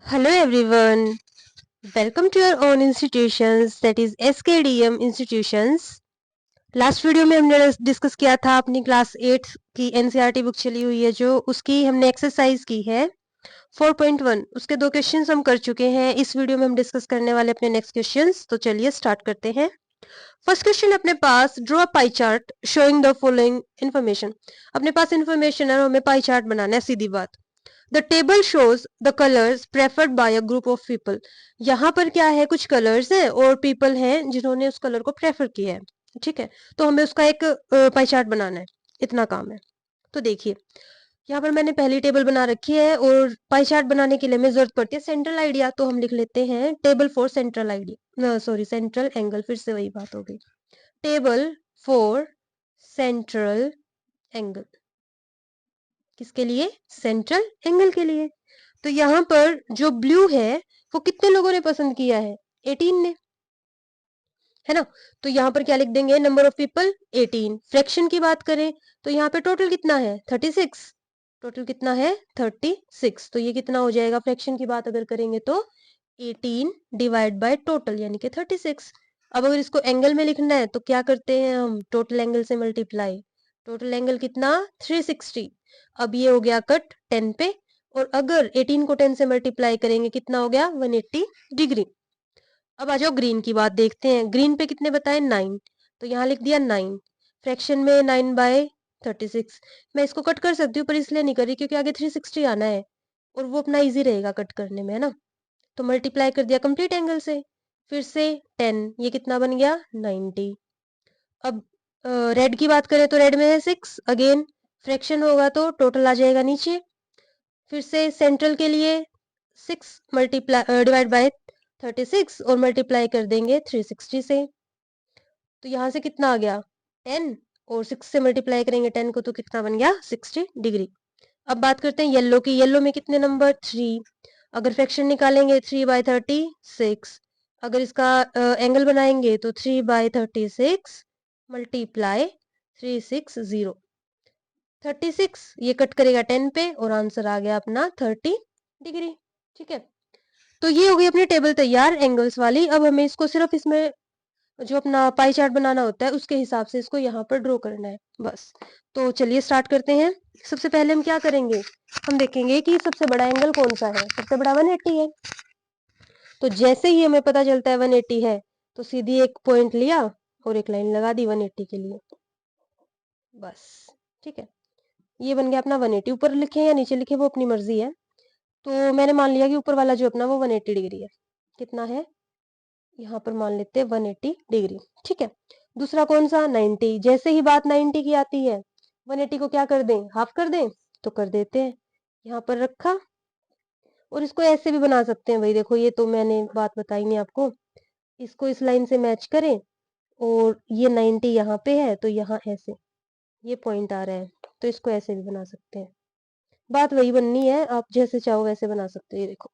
Hello everyone, welcome to your own institutions that is SKDM institutions. Last video में हमने discuss किया था अपनी क्लास 8 की एनसीईआरटी बुक चली हुई है जो उसकी हमने एक्सरसाइज की है 4.1 उसके दो क्वेश्चंस हम कर चुके हैं। इस वीडियो में हम डिस्कस करने वाले अपने नेक्स्ट क्वेश्चंस। तो चलिए स्टार्ट करते हैं। फर्स्ट क्वेश्चन अपने पास, draw a pie chart showing the following information. अपने पास इन्फॉर्मेशन है और हमें पाई चार्ट बनाना है, सीधी बात। The table shows the colours preferred bye a group of people. यहाँ पर क्या है, कुछ कलर्स हैं और पीपल हैं जिन्होंने उस कलर को प्रेफर किया है। ठीक है, तो हमें उसका एक पाई चार्ट बनाना है, इतना काम है। तो देखिए यहाँ पर मैंने पहली टेबल बना रखी है और पाई चार्ट बनाने के लिए हमें जरूरत पड़ती है सेंट्रल आइडिया। तो हम लिख लेते हैं table for central idea, sorry central angle, फिर से वही बात हो गई। टेबल फॉर सेंट्रल एंगल, किसके लिए? सेंट्रल एंगल के लिए। तो यहाँ पर जो ब्लू है वो कितने लोगों ने पसंद किया है? 18 ने, है ना। तो यहाँ पर क्या लिख देंगे? Number of people 18। फ्रैक्शन की बात करें तो यहाँ पे टोटल कितना है? 36। टोटल कितना है? 36। तो ये कितना हो जाएगा? फ्रैक्शन की बात अगर करेंगे तो 18 डिवाइड बाय टोटल यानी कि 36। अब अगर इसको एंगल में लिखना है तो क्या करते हैं हम? टोटल एंगल से मल्टीप्लाई। टोटल एंगल कितना? 360। अब ये हो गया कट 10 पे, और अगर 18 को 10 से मल्टीप्लाई करेंगे कितना हो गया? 180 डिग्री। अब आ जाओ ग्रीन की बात देखते हैं। ग्रीन पे कितने बताए? 9। तो यहाँ लिख दिया 9। फ्रैक्शन में 9 बाय 36। मैं इसको कट कर सकती हूँ पर इसलिए नहीं करी क्योंकि आगे 360 आना है और वो अपना इजी रहेगा कट करने में, है ना। तो मल्टीप्लाई कर दिया कंप्लीट एंगल से, फिर से 10, ये कितना बन गया? 90। अब रेड की बात करें तो रेड में है 6। अगेन फ्रैक्शन होगा तो टोटल आ जाएगा नीचे। फिर से सेंट्रल के लिए 6 मल्टीप्लाई डिवाइड बाय 36 और मल्टीप्लाई कर देंगे 360 से। तो यहाँ से कितना आ गया? 10, और 6 से मल्टीप्लाई करेंगे 10 को तो कितना बन गया? 60 डिग्री। अब बात करते हैं येलो की। येलो में कितने नंबर? 3। अगर फ्रैक्शन निकालेंगे 3 बाय 36। अगर इसका एंगल बनाएंगे तो 3 बाय 36 मल्टीप्लाई 360। 36 ये कट करेगा 10 पे और आंसर आ गया अपना 30 डिग्री। ठीक है, तो ये हो गई अपनी टेबल तैयार एंगल्स वाली। अब हमें इसको सिर्फ इसमें जो अपना पाई चार्ट बनाना होता है उसके हिसाब से इसको यहाँ पर ड्रॉ करना है, बस। तो चलिए स्टार्ट करते हैं। सबसे पहले हम क्या करेंगे? हम देखेंगे कि सबसे बड़ा एंगल कौन सा है। सबसे बड़ा 180 है। तो जैसे ही हमें पता चलता है 180 है तो सीधी एक पॉइंट लिया और एक लाइन लगा दी 180 के लिए, बस। ठीक है, ये बन गया अपना 180। ऊपर लिखे या नीचे लिखे वो अपनी मर्जी है। तो मैंने मान लिया कि ऊपर वाला जो अपना वो 180 डिग्री है। कितना है? यहाँ पर मान लेते हैं 180 डिग्री। ठीक है, दूसरा कौन सा? 90। जैसे ही बात 90 की आती है 180 को क्या कर दें? हाफ कर दें, तो कर देते हैं। यहाँ पर रखा, और इसको ऐसे भी बना सकते हैं भाई। देखो ये तो मैंने बात बताई नहीं आपको। इसको इस लाइन से मैच करें और ये 90 यहाँ पे है तो यहाँ ऐसे ये पॉइंट आ रहा है तो इसको ऐसे भी बना सकते हैं। बात वही बननी है, आप जैसे चाहो वैसे बना सकते हो। ये देखो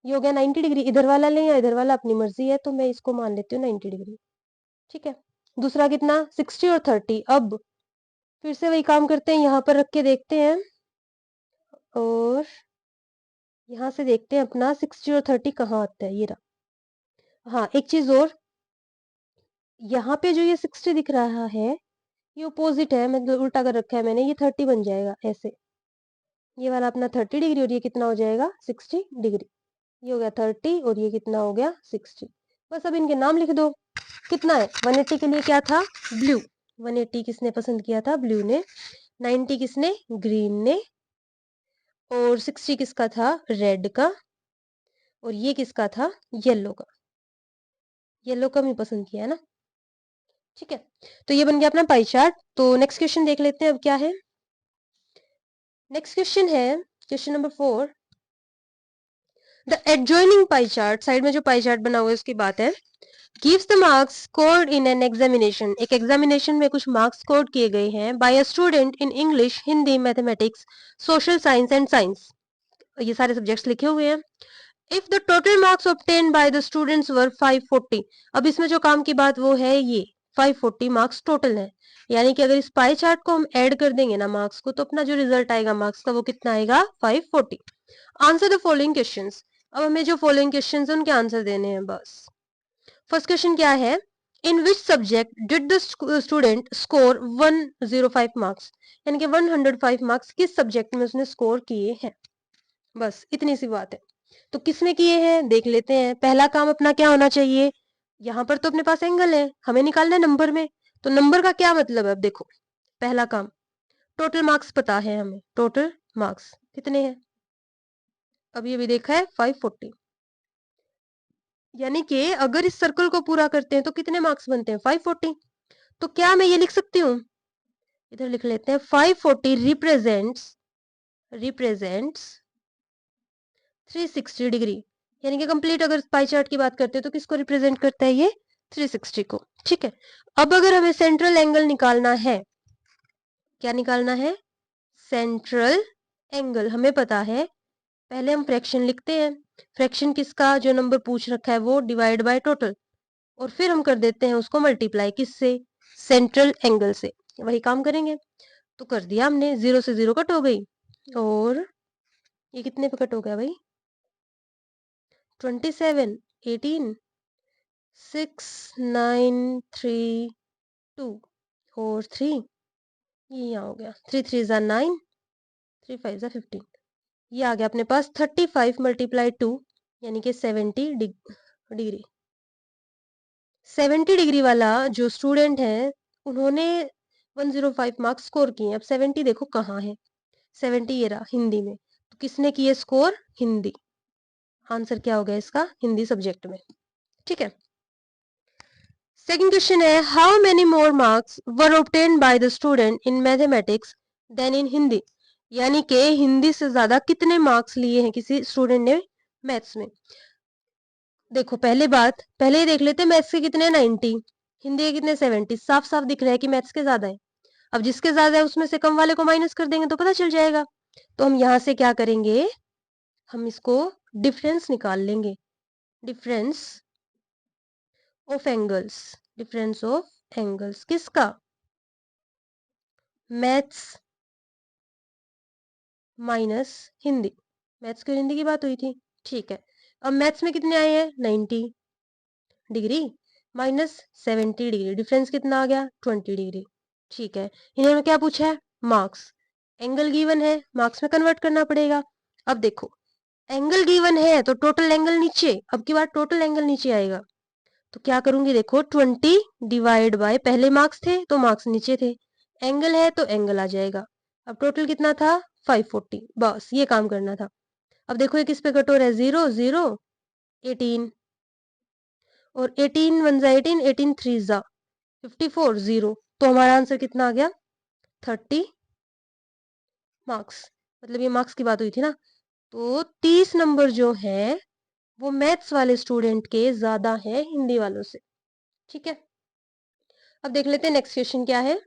ये हो गया 90 डिग्री। इधर वाला लें या इधर वाला अपनी मर्जी है, तो मैं इसको मान लेती हूँ 90 डिग्री। ठीक है, दूसरा कितना? 60 और 30। अब फिर से वही काम करते हैं, यहाँ पर रख के देखते हैं और यहाँ से देखते हैं अपना 60 और 30 कहाँ आता है। ये रहा। हाँ, एक चीज और, यहाँ पे जो ये 60 दिख रहा है ये अपोजिट है, मतलब उल्टा कर रखा है मैंने। ये 30 बन जाएगा ऐसे। ये वाला अपना 30 डिग्री और ये कितना हो जाएगा? 60 डिग्री। ये हो गया 30 और ये कितना हो गया? 60। बस अब इनके नाम लिख दो। कितना है? 180 के लिए क्या था? ब्लू। 180 किसने पसंद किया था? ब्लू ने। 90 किसने? ग्रीन ने। और 60 किसका था? रेड का। और ये किसका था? येलो का। येलो का भी पसंद किया है ना। ठीक है, तो ये बन गया अपना पाई चार्ट। तो नेक्स्ट क्वेश्चन देख लेते हैं अब क्या है। नेक्स्ट क्वेश्चन है question number 4। The adjoining pie chart, side में जो पाई चार्ट बना हुआ है उसकी बात है। Gives the marks scored in an examination, एक एग्जामिनेशन में कुछ मार्क्स स्कोर किए गए हैं by a student in English, Hindi, mathematics, social science and science. ये सारे सब्जेक्ट्स लिखे हुए हैं। If the total marks obtain by the students were 540। अब इसमें जो काम की बात वो है ये 540 मार्क्स टोटल है। यानी कि अगर इस पाई चार्ट को हम ऐड कर देंगे ना मार्क्स को, तो अपना जो रिजल्ट आएगा मार्क्स का वो कितना आएगा? 540। Answer the following questions. अब हमें जो फॉलोइंग क्वेश्चन है उनके आंसर देने हैं बस। फर्स्ट क्वेश्चन क्या है, in which subject did the student score 105 marks, यानी कि 105 मार्क्स किस सब्जेक्ट में उसने स्कोर किए हैं। बस इतनी सी बात है। तो किसमें किए हैं देख लेते हैं। पहला काम अपना क्या होना चाहिए, यहाँ पर तो अपने पास एंगल है, हमें निकालना है नंबर में। तो नंबर का क्या मतलब है, अब देखो पहला काम टोटल मार्क्स पता है हमें, टोटल मार्क्स कितने हैं, अभी अभी देखा है 540, यानी कि अगर इस सर्कल को पूरा करते हैं तो कितने मार्क्स बनते हैं 540। तो क्या मैं ये लिख सकती हूँ, इधर लिख लेते हैं 540 रिप्रेजेंट्स 360 डिग्री, यानी कि कंप्लीट अगर पाई चार्ट की बात करते हैं तो किसको रिप्रेजेंट करता है ये 360 को। ठीक है, अब अगर हमें सेंट्रल एंगल निकालना है, क्या निकालना है सेंट्रल एंगल, हमें पता है पहले हम फ्रैक्शन लिखते हैं, फ्रैक्शन किसका जो नंबर पूछ रखा है वो डिवाइड बाय टोटल, और फिर हम कर देते हैं उसको मल्टीप्लाई किससे सेंट्रल एंगल से, वही काम करेंगे। तो कर दिया हमने, 0 से 0 कट हो गई, और ये कितने पे कट हो गया भाई 27 18 6 9 3 2 और 3, ये यहाँ हो गया 3 3 ज़ा 9 3 5 ज़ा 15, ये आ गया अपने पास 35 मल्टीप्लाई 2 यानी कि 70 डिग्री। 70 डिग्री वाला जो स्टूडेंट है उन्होंने 105 मार्क्स स्कोर किए। अब 70 देखो कहाँ है, 70 ये रहा हिंदी में, तो किसने किए स्कोर हिंदी, आंसर क्या हो गया इसका हिंदी सब्जेक्ट में। ठीक है, सेकंड क्वेश्चन है how many more marks were obtained by the student in mathematics than in Hindi, यानी कि हिंदी से ज्यादा कितने मार्क्स लिए हैं किसी स्टूडेंट ने मैथ्स में। देखो पहले ही देख लेते हैं, मैथ्स के कितने 90, हिंदी के कितने 70, साफ साफ दिख रहा है कि मैथ्स के ज्यादा है। अब जिसके ज्यादा है उसमें से कम वाले को माइनस कर देंगे तो पता चल जाएगा। तो हम यहाँ से क्या करेंगे, हम इसको डिफरेंस निकाल लेंगे, difference of angles, difference of angles किसका मैथ्स माइनस हिंदी, मैथ्स की हिंदी की बात हुई थी। ठीक है, अब मैथ्स में कितने आए हैं 90 डिग्री माइनस 70 डिग्री, डिफरेंस कितना आ गया 20 डिग्री। ठीक है, इन्होंने क्या पूछा है मार्क्स, एंगल गिवन है मार्क्स में कन्वर्ट करना पड़ेगा। अब देखो एंगल गिवन है तो टोटल एंगल नीचे, अब की बार टोटल एंगल नीचे आएगा, तो क्या करूंगी देखो 20 डिवाइड बाय पहले मार्क्स थे तो मार्क्स नीचे थे, एंगल है तो एंगल आ जाएगा। अब टोटल कितना था 540, बस ये काम करना था। अब देखो ये किस पे कट हो रहा है 0 0 18, और 18 1 ज़ा 18 18 3 ज़ा 54 0, तो हमारा आंसर कितना आ गया 30 मार्क्स, मतलब ये मार्क्स की बात हुई थी ना। तो 30 नंबर जो है वो मैथ्स वाले स्टूडेंट के ज्यादा है हिंदी वालों से। ठीक है, अब देख लेते हैं नेक्स्ट क्वेश्चन क्या है।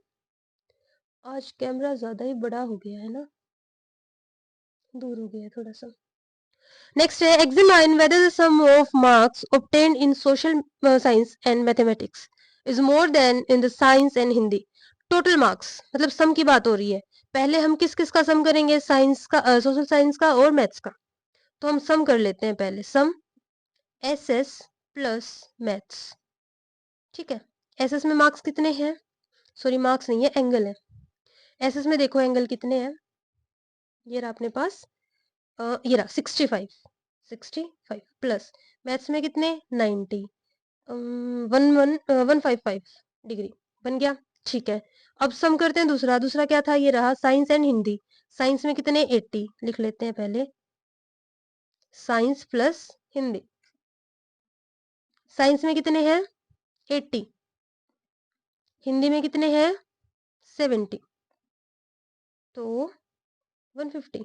आज कैमरा ज्यादा ही बड़ा हो गया है ना, दूर हो गया है थोड़ा सा। नेक्स्ट है examine whether the sum of marks obtained in social science and mathematics is more than in the science and Hindi. Total marks मतलब सम की बात हो रही है, पहले हम किस किस का सम करेंगे साइंस का, सोशल साइंस का और मैथ्स का। तो हम सम कर लेते हैं पहले, सम एस एस प्लस मैथ्स। ठीक है, एस एस में मार्क्स कितने हैं, सॉरी मार्क्स नहीं है एंगल है, एस एस में देखो एंगल कितने हैं, ये रहा अपने पास ये रहा 65 प्लस मैथ्स में कितने 90 155 डिग्री बन गया। ठीक है, अब सम करते हैं दूसरा, दूसरा क्या था ये रहा साइंस एंड हिंदी, साइंस में कितने 80 लिख लेते हैं पहले, साइंस प्लस हिंदी, साइंस में कितने हैं 80, हिंदी में कितने हैं 70, तो 150।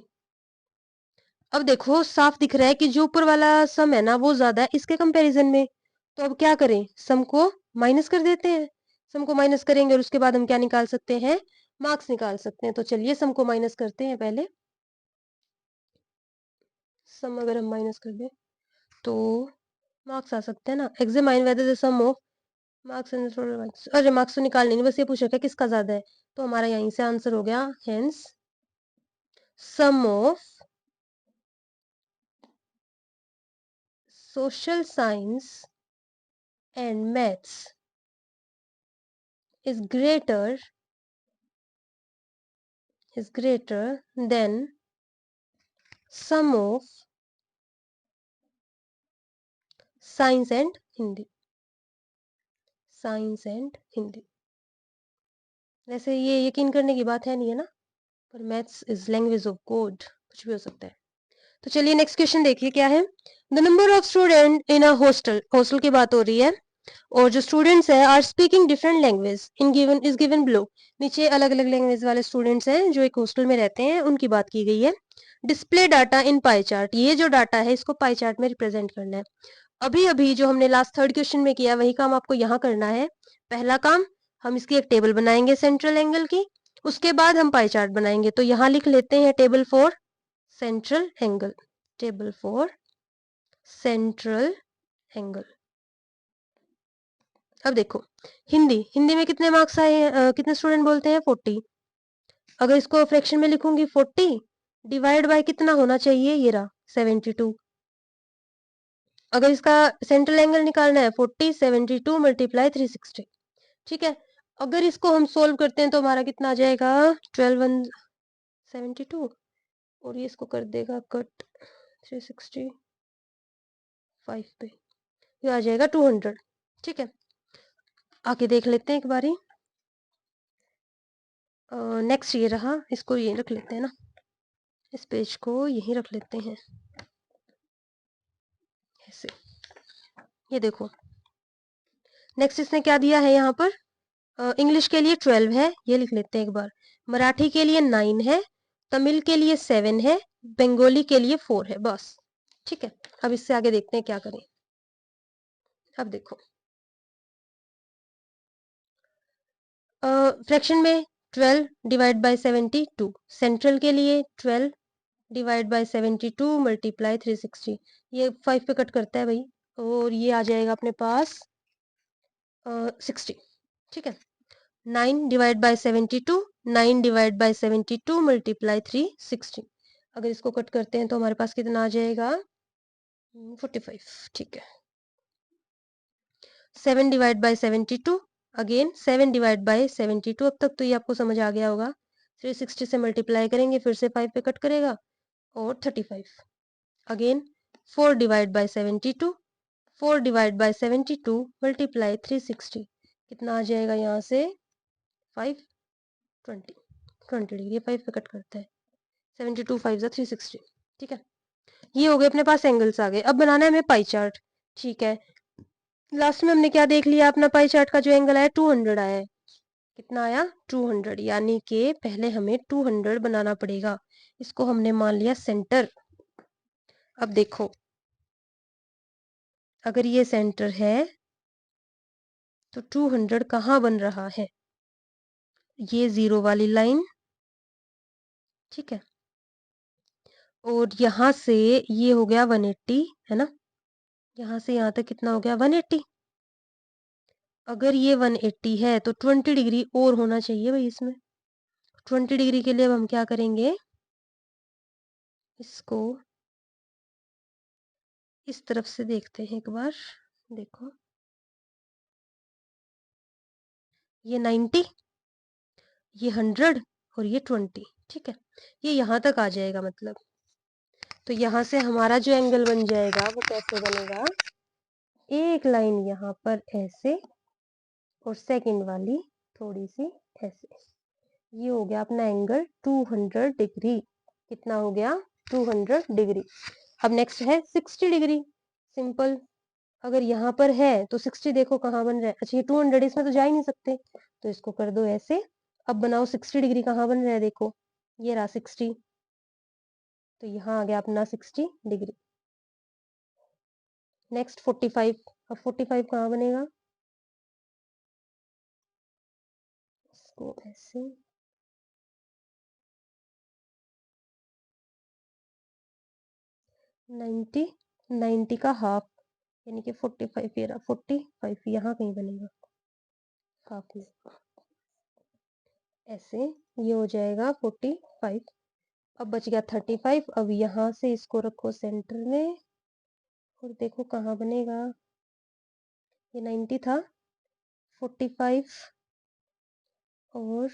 अब देखो साफ दिख रहा है कि जो ऊपर वाला सम है ना वो ज्यादा है इसके कंपैरिजन में, तो अब क्या करें सम को माइनस कर देते हैं, सम को माइनस करेंगे और उसके बाद हम क्या निकाल सकते हैं मार्क्स निकाल सकते हैं। तो चलिए सम को माइनस करते हैं पहले, सम अगर हम माइनस कर दें तो मार्क्स आ सकते हैं ना, examine whether the sum of marks and total marks, अरे मार्क्स तो निकालने नहीं बस ये पूछ रखा है किसका ज्यादा है, तो हमारा यहीं से आंसर हो गया hence sum of social science and maths is greater than sum of science and Hindi. Science and Hindi. वैसे ये यकीन करने की बात है नहीं है ना, पर maths is language of God, कुछ भी हो सकता है। तो चलिए नेक्स्ट क्वेश्चन देखिए क्या है। The number of student in a hostel, hostel की बात हो रही है, और जो स्टूडेंट्स है are speaking different language in given is given below. नीचे अलग अलग लैंग्वेज वाले स्टूडेंट्स हैं जो एक हॉस्टल में रहते हैं, उनकी बात की गई है। Display data in pie chart, ये जो डाटा है इसको पाई चार्ट में रिप्रेजेंट करना है। अभी अभी जो हमने लास्ट थर्ड क्वेश्चन में किया वही काम आपको यहाँ करना है। पहला काम, हम इसकी एक टेबल बनाएंगे सेंट्रल एंगल की, उसके बाद हम पाई चार्ट बनाएंगे। तो यहाँ लिख लेते हैं table for central angle, table for central angle. अब देखो हिंदी, हिंदी में कितने मार्क्स आए हैं, कितने स्टूडेंट बोलते हैं 40। अगर इसको फ्रैक्शन में लिखूंगी 40 डिवाइड बाय कितना होना चाहिए, ये रहा 72। अगर इसका सेंट्रल एंगल निकालना है 40 72 मल्टीप्लाई 360, ठीक है। अगर इसको हम सोल्व करते हैं तो हमारा कितना आ जाएगा 12 72, और ये इसको कर देगा कट 365 पे, ये आ जाएगा 200, ठीक है। आके देख लेते हैं एक बारी। नेक्स्ट ये रहा, इसको ये रख लेते हैं ना, इस पेज को यहीं रख लेते हैं ऐसे। ये देखो नेक्स्ट इसने क्या दिया है यहाँ पर, इंग्लिश के लिए 12 है, ये लिख लेते हैं एक बार। मराठी के लिए 9 है, तमिल के लिए 7 है, बंगाली के लिए 4 है, बस, ठीक है। अब इससे आगे देखते हैं क्या करें। अब देखो फ्रैक्शन में 12 डिवाइड बाय 72, सेंट्रल के लिए 12 डिवाइड बाय 72 मल्टीप्लाई 360, ये 5 पे कट करता है भाई, और ये आ जाएगा अपने पास 60, ठीक है। 9 divide by 72, 9 divide by 72 multiply 360, अगर इसको कट करते हैं तो हमारे पास कितना आ जाएगा 45, ठीक है। 7 divide by 72, again 7 divide by 72, अब तक तो ये आपको समझ आ गया होगा। 360 से मल्टीप्लाई करेंगे, फिर से 5 पे कट करेगा, और 35। Again 4 divide by 72, 4 divide by 72 multiply 360, कितना आ जाएगा यहाँ से 5 20 डिग्री, 5 पे कट करता है, 72 5 जा 360, ठीक है। ये हो गए अपने पास एंगल्स आ गए। अब बनाना है हमें पाई चार्ट, ठीक है। लास्ट में हमने क्या देख लिया, अपना पाई चार्ट का जो एंगल आया 200 आया है, कितना आया 200, यानी कि पहले हमें 200 बनाना पड़ेगा। इसको हमने मान लिया सेंटर। अब देखो अगर ये सेंटर है तो 200 कहाँ बन रहा है, ये 0 वाली लाइन, ठीक है। और यहाँ से ये हो गया 180, है ना, यहाँ से यहाँ तक कितना हो गया 180। अगर ये 180 है तो 20 डिग्री और होना चाहिए भाई इसमें। 20 डिग्री के लिए अब हम क्या करेंगे, इसको इस तरफ से देखते हैं एक बार। देखो ये 90, ये 100 और ये 20, ठीक है। ये यहाँ तक आ जाएगा मतलब। तो यहाँ से हमारा जो एंगल बन जाएगा वो कैसे बनेगा, एक लाइन यहाँ पर ऐसे और सेकंड वाली थोड़ी सी ऐसे, ये हो गया अपना एंगल 200 डिग्री। कितना हो गया 200 डिग्री। अब नेक्स्ट है 60 डिग्री, सिंपल। अगर यहाँ पर है तो 60 देखो कहाँ बन रहा है, अच्छा ये 200 इसमें तो जा ही नहीं सकते, तो इसको कर दो ऐसे। अब बनाओ 60 डिग्री कहाँ बन रहा है, देखो ये रहा 60, तो यहाँ आ गया अपना 60 डिग्री। नेक्स्ट 45, अब 45 कहाँ बनेगा, इसको ऐसे, 90, 90 का हाफ, यानी कि 45, ये रहा 45, यहाँ कहीं बनेगा हाफ में ऐसे, ये हो जाएगा 45। अब बच गया 35, अब यहाँ से इसको रखो सेंटर में, और देखो कहाँ बनेगा, ये 90 था, 45 और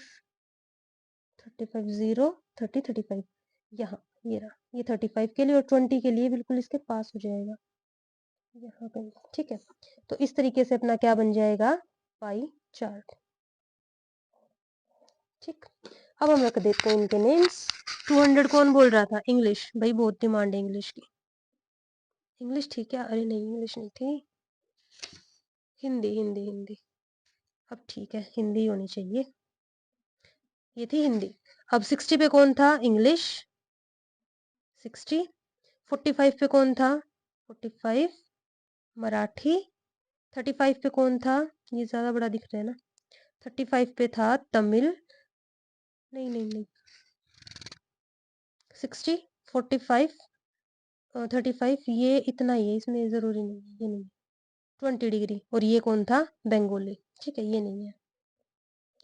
35, 0 30 35, यहाँ ये रहा, ये 35 के लिए और 20 के लिए बिल्कुल इसके पास हो जाएगा यहाँ कहीं। ठीक है, तो इस तरीके से अपना क्या बन जाएगा, पाई चार्ट। ठीक, अब हम रख देते हैं इनके नेम्स। 200 कौन बोल रहा था, इंग्लिश, भाई बहुत डिमांड है इंग्लिश की। इंग्लिश थी क्या, अरे नहीं इंग्लिश नहीं थी, हिंदी हिंदी हिंदी। अब ठीक है, हिंदी होनी चाहिए, ये थी हिंदी। अब 60 पे कौन था, इंग्लिश 60। 45 पे कौन था, 45 मराठी। 35 पे कौन था, ये ज्यादा बड़ा दिख रहा है ना, 35 पे था तमिल, नहीं नहीं नहीं, 60 45 35, ये इतना ही है, इसमें जरूरी नहीं है, ये नहीं, 20 डिग्री। और ये कौन था, बंगाली। ठीक है, ये नहीं है,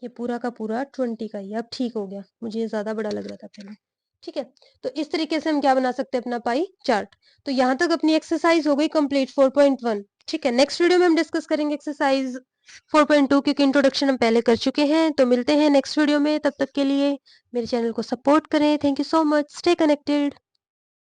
ये पूरा का पूरा 20 का ही है। अब ठीक हो गया, मुझे ये ज्यादा बड़ा लग रहा था पहले। ठीक है, तो इस तरीके से हम क्या बना सकते हैं, अपना पाई चार्ट। तो यहाँ तक अपनी एक्सरसाइज हो गई कंप्लीट 4.1। ठीक है, नेक्स्ट वीडियो में हम डिस्कस करेंगे एक्सरसाइज 4.2, क्योंकि इंट्रोडक्शन हम पहले कर चुके हैं। तो मिलते हैं नेक्स्ट वीडियो में, तब तक के लिए मेरे चैनल को सपोर्ट करें। Thank you so much, stay connected.